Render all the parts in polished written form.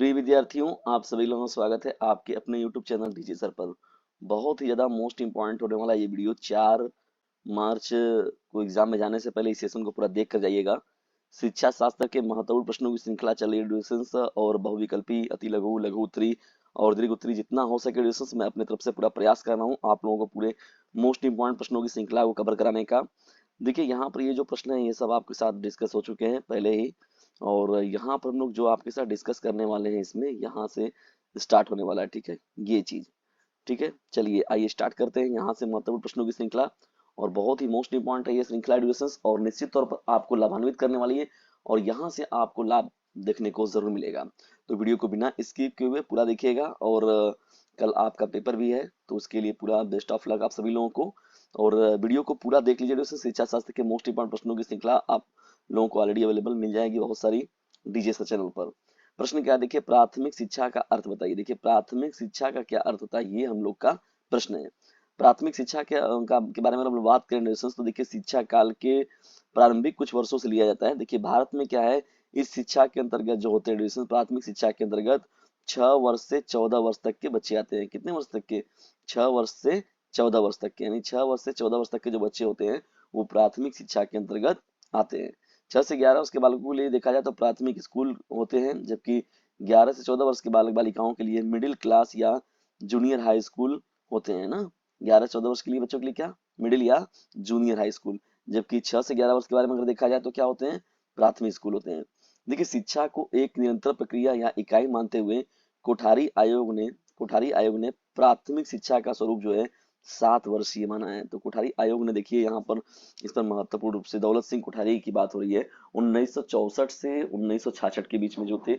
प्रिय विद्यार्थियों, आप सभी लोगों का स्वागत है आपके अपने YouTube चैनल डीजे सर पर। बहुत ही ज़्यादा मोस्ट इम्पॉर्टेंट होने वाला ये वीडियो 4 मार्च को एग्जाम में जाने से पहले इस सेशन को पूरा देख कर जाइएगा। शिक्षा शास्त्र के महत्वपूर्ण प्रश्नों की श्रृंखला चल रही है ड्यूरेशंस और बहुविकल्पी, अति लघु, लघु उत्तरी और दीर्घ उत्तरी, जितना हो सके ड्यूरेशंस मैं अपनी तरफ से पूरा प्रयास कर रहा हूँ आप लोगों को पूरे मोस्ट इंपॉर्टेंट प्रश्नों की श्रृंखला को कवर कराने का। देखिए यहाँ पर ये जो प्रश्न है ये सब आपके साथ डिस्कस हो चुके हैं पहले ही, और यहाँ पर हम लोग जो आपके साथ डिस्कस करने वाले हैं इसमें यहाँ से स्टार्ट होने वाला है। ठीक है, ये चीज ठीक है। चलिए आइए स्टार्ट करते हैं यहाँ से महत्वपूर्ण प्रश्नों की श्रृंखला। और बहुत ही मोस्ट इंपॉर्टेंट है ये श्रृंखला एजुकेशन और निश्चित तौर पर आपको लाभान्वित करने वाली है और यहाँ से आपको लाभ देखने को जरूर मिलेगा। तो वीडियो को बिना स्किप किए हुए पूरा देखिएगा। और कल आपका पेपर भी है तो उसके लिए पूरा बेस्ट ऑफ लक आप सभी लोगों को। और वीडियो को पूरा देख लीजिए, उससे शिक्षा शास्त्र के मोस्ट इंपॉर्टेंट प्रश्नों की श्रृंखला आप लोगों को ऑलरेडी अवेलेबल मिल जाएगी बहुत सारी डीजे सर चैनल पर। प्रश्न क्या है, देखिए प्राथमिक शिक्षा का अर्थ बताइए। देखिए प्राथमिक शिक्षा का क्या अर्थ होता है ये हम लोग का प्रश्न है। प्राथमिक शिक्षा के बारे में हम लोग बात करें तो देखिए शिक्षा काल के प्रारंभिक कुछ वर्षों से लिया जाता है। देखिए भारत में क्या है, इस शिक्षा के अंतर्गत जो होते हैं ड्यूरेशन, प्राथमिक शिक्षा के अंतर्गत 6 वर्ष से 14 वर्ष तक के बच्चे आते हैं। कितने वर्ष तक के? 6 वर्ष से 14 वर्ष तक के, यानी 6 वर्ष से 14 वर्ष तक के जो बच्चे होते हैं वो प्राथमिक शिक्षा के अंतर्गत आते हैं। 6 से 11 वर्ष के बालकों के लिए देखा जाए तो प्राथमिक स्कूल होते हैं, जबकि 11 से 14 वर्ष के बालक बालिकाओं के लिए मिडिल क्लास या जूनियर हाई स्कूल होते हैं ना। 11 से 14 वर्ष के लिए बच्चों के लिए क्या, मिडिल या जूनियर हाई स्कूल, जबकि 6 से 11 वर्ष के बारे में अगर देखा जाए तो क्या होते हैं, प्राथमिक स्कूल होते हैं। देखिए शिक्षा को एक निरंतर प्रक्रिया या इकाई मानते हुए कोठारी आयोग ने कोठारी आयोग ने प्राथमिक शिक्षा का स्वरूप जो है 7 वर्षीय माना है। तो कोठारी आयोग ने, देखिए यहाँ पर इस पर महत्वपूर्ण रूप से दौलत सिंह कोठारी की बात हो रही है। 1964 से 1966 के बीच में जो थे,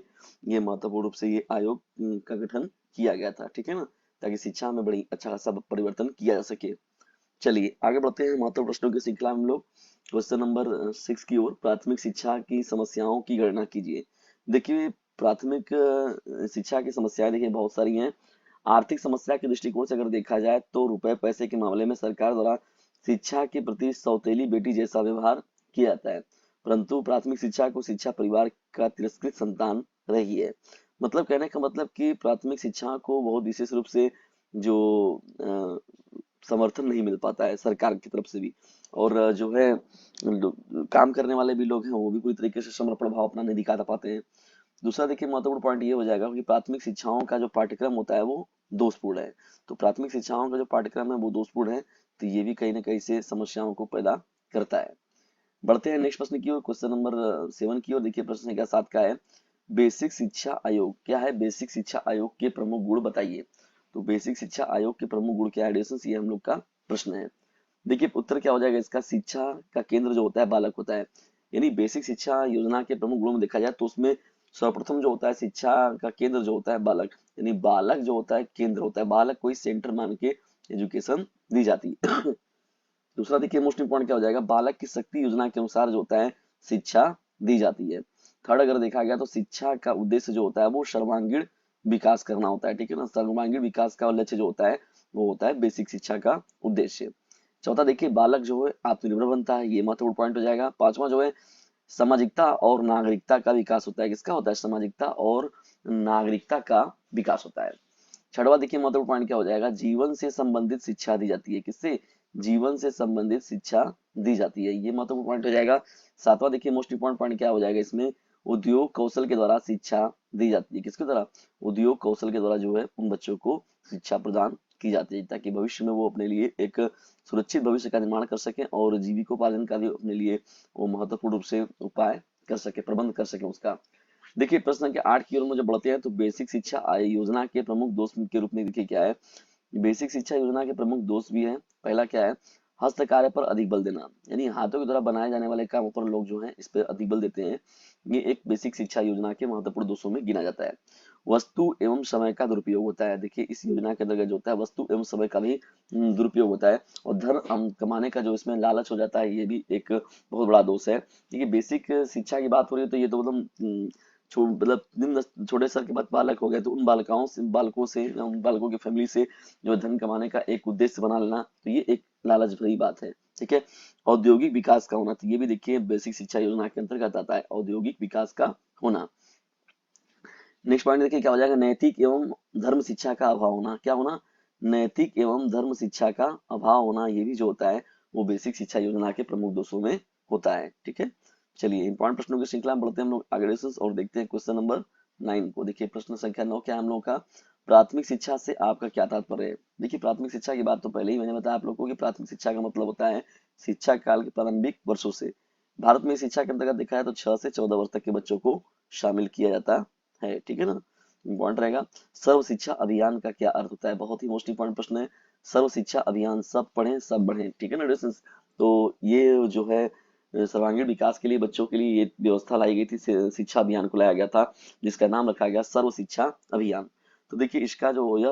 ये महत्वपूर्ण रूप से ये आयोग का गठन किया गया था। ठीक है ना, ताकि शिक्षा में बड़ी अच्छा खासा परिवर्तन किया जा सके। चलिए आगे बढ़ते हैं महत्वपूर्ण प्रश्नों की श्रृंखला में हम लोग क्वेश्चन नंबर 6 की ओर। प्राथमिक शिक्षा की समस्याओं की गणना कीजिए। देखिए प्राथमिक शिक्षा की समस्याएं देखिए बहुत सारी हैं। आर्थिक समस्या के दृष्टिकोण से अगर देखा जाए तो रुपए पैसे के मामले में सरकार द्वारा शिक्षा के प्रति सौतेली बेटी जैसा व्यवहार किया जाता है, परंतु प्राथमिक शिक्षा को शिक्षा परिवार का तिरस्कृत संतान रही है। मतलब कहने का मतलब कि प्राथमिक शिक्षा को बहुत विशेष रूप से जो समर्थन नहीं मिल पाता है सरकार की तरफ से भी। और जो है काम करने वाले भी लोग हैं वो भी कोई तरीके से समर्पण भाव अपना नहीं दिखा पाते हैं। दूसरा देखिए महत्वपूर्ण पॉइंट ये हो जाएगा कि प्राथमिक शिक्षाओं का जो पाठ्यक्रम होता है वो दोषपूर्ण है। तो प्राथमिक शिक्षाओं का जो पाठ्यक्रम है वो दोषपूर्ण है, तो ये भी कहीं ना कहीं से समस्याओं को पैदा करता है। बढ़ते हैं नेक्स्ट प्रश्न की ओर, क्वेश्चन नंबर 7 की ओर। देखिए प्रश्न संख्या 7 का है, बेसिक शिक्षा आयोग क्या है? बेसिक शिक्षा आयोग के प्रमुख गुण बताइए। तो बेसिक शिक्षा आयोग के प्रमुख गुण क्या है डियर्स, ये हम लोग का प्रश्न है। देखिए उत्तर क्या हो जाएगा इसका, शिक्षा का केंद्र जो होता है बालक होता है। यानी बेसिक शिक्षा योजना के प्रमुख गुणों में देखा जाए तो उसमें सर्वप्रथम जो होता है शिक्षा का केंद्र जो होता है बालक, यानी बालक जो होता है केंद्र होता है, बालक को ही सेंटर मान के एजुकेशन दी जाती है। दूसरा देखिए मोस्ट इंपॉर्टेंट क्या हो जाएगा, बालक की शक्ति योजना के अनुसार जो होता है शिक्षा दी जाती है। थर्ड अगर देखा गया तो शिक्षा का उद्देश्य जो होता है वो सर्वांगीण विकास करना होता है। ठीक है ना, सर्वांगीण विकास का लक्ष्य जो होता है वो होता है बेसिक शिक्षा का उद्देश्य। चौथा देखिए बालक जो है आत्मनिर्भर बनता है, ये महत्वपूर्ण पॉइंट हो जाएगा। पांचवा जो है सामाजिकता और नागरिकता का विकास होता है। किसका होता है? सामाजिकता और नागरिकता का विकास होता है। छठवा देखिए महत्वपूर्ण पॉइंट क्या हो जाएगा, जीवन से संबंधित शिक्षा दी जाती है। किससे? जीवन से संबंधित शिक्षा दी जाती है, ये महत्वपूर्ण पॉइंट हो जाएगा। सातवां देखिए मोस्ट इंपॉर्टेंट पॉइंट क्या हो जाएगा इसमें, उद्योग कौशल के द्वारा शिक्षा दी जाती है। किसके द्वारा? उद्योग कौशल के द्वारा जो है उन बच्चों को शिक्षा प्रदान की जाती है, ताकि भविष्य में वो अपने लिए एक सुरक्षित भविष्य का निर्माण कर सकें और जीविकोपार्जन का भी अपने लिए वो महत्वपूर्ण रूप से उपाय कर सके, प्रबंध कर सके उसका। देखिए प्रश्न संख्या 8 की ओर मुझे बढ़ते हैं तो बेसिक शिक्षा योजना के प्रमुख दोष के रूप में देखिए क्या है, बेसिक शिक्षा योजना के प्रमुख दोष भी हैं। पहला क्या है, हस्त कार्य पर अधिक बल देना, यानी हाथों के द्वारा बनाए जाने वाले कामों पर लोग जो हैं इस पर अधिक बल देते हैं। ये एक बेसिक शिक्षा योजना के महत्वपूर्ण दोषों में गिना जाता है। वस्तु एवं समय का दुरुपयोग होता है। देखिए इस योजना के अंतर्गत जो होता है वस्तु एवं समय का भी दुरुपयोग होता है। और धन कमाने का जो इसमें लालच हो जाता है, ये भी एक बहुत बड़ा दोष है। देखिए बेसिक शिक्षा की बात हो रही है तो ये तो मतलब मतलब निम्न छोटे स्तर के बाद बालक हो गए, तो उन बालकों से उन बालकों की फैमिली से जो धन कमाने का एक उद्देश्य बना लेना, तो ये एक लालच भरी बात है। ठीक है, औद्योगिक विकास का होना, तो ये भी देखिए बेसिक शिक्षा योजना के अंतर्गत आता है, औद्योगिक विकास का होना। नेक्स्ट पॉइंट देखिए क्या हो जाएगा, नैतिक एवं धर्म शिक्षा का अभाव होना। क्या होना, नैतिक एवं धर्म शिक्षा का अभाव होना, ये भी जो होता है वो बेसिक शिक्षा योजना के प्रमुख दोषों में होता है। ठीक है, चलिए इंपॉर्टेंट प्रश्नों की श्रृंखला में बढ़ते हैं हम लोग आगे और देखते हैं क्वेश्चन नंबर 9 को। देखिए प्रश्न संख्या 9 क्या है हम लोग का, प्राथमिक शिक्षा से आपका क्या तात्पर्य है। देखिए प्राथमिक शिक्षा की बात तो पहले ही मैंने बताया आप लोगों को कि प्राथमिक शिक्षा का मतलब होता है शिक्षा काल के प्रारंभिक वर्षों से। भारत में शिक्षा के अंतर्गत देखा है तो 6 से 14 वर्ष तक के बच्चों को शामिल किया जाता है। ठीक है ना, इम्पोर्टेंट रहेगा। सर्व शिक्षा अभियान का क्या अर्थ होता है, बहुत ही मोस्ट इंपॉर्टेंट प्रश्न है। सर्व शिक्षा अभियान, सब पढ़ें सब बढ़ें। ठीक है ना स्टूडेंट्स, तो ये जो है सर्वांगीण विकास के लिए बच्चों के लिए ये व्यवस्था लाई गई थी, शिक्षा अभियान को लाया गया था जिसका नाम रखा गया सर्व शिक्षा अभियान। तो देखिए इसका जो यह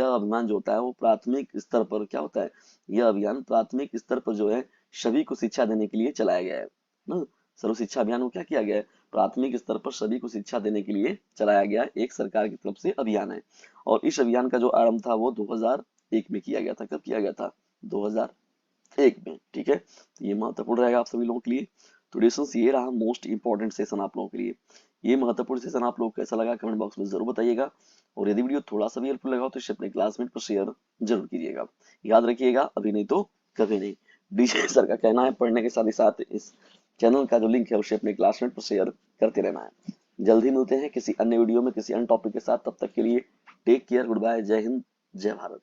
अभियान जो होता है वो प्राथमिक स्तर पर क्या होता है, यह अभियान प्राथमिक स्तर पर जो है सभी को शिक्षा देने के लिए चलाया गया है ना। सर्व शिक्षा अभियान को क्या किया गया है, प्राथमिक स्तर पर सभी को शिक्षा देने के लिए चलाया गया एक सरकार की तरफ से अभियान है। और इस अभियान का जो आरंभ था वो 2001 में किया गया था। कब किया गया था, 2001 में। ठीक है, तो ये महत्वपूर्ण रहेगा आप सभी लोगों के लिए। तो डिस्कस ये रहा मोस्ट इंपॉर्टेंट सेशन आप लोगों के लिए। ये महत्वपूर्ण सेशन आप लोग को कैसा लगा कमेंट बॉक्स में जरूर बताइएगा, और यदि वीडियो थोड़ा सा भी हेल्पफुल लगा हो तो इसे अपने क्लासमेट पर शेयर जरूर कीजिएगा। याद रखिएगा अभी नहीं तो कभी नहीं। डीजे सर का कहना है पढ़ने के साथ ही साथ इस चैनल का जो लिंक है उसे अपने क्लासमेट पर शेयर करते रहना है। जल्द ही मिलते हैं किसी अन्य वीडियो में किसी अन्य टॉपिक के साथ, तब तक के लिए टेक केयर, गुड बाय, जय हिंद, जय भारत।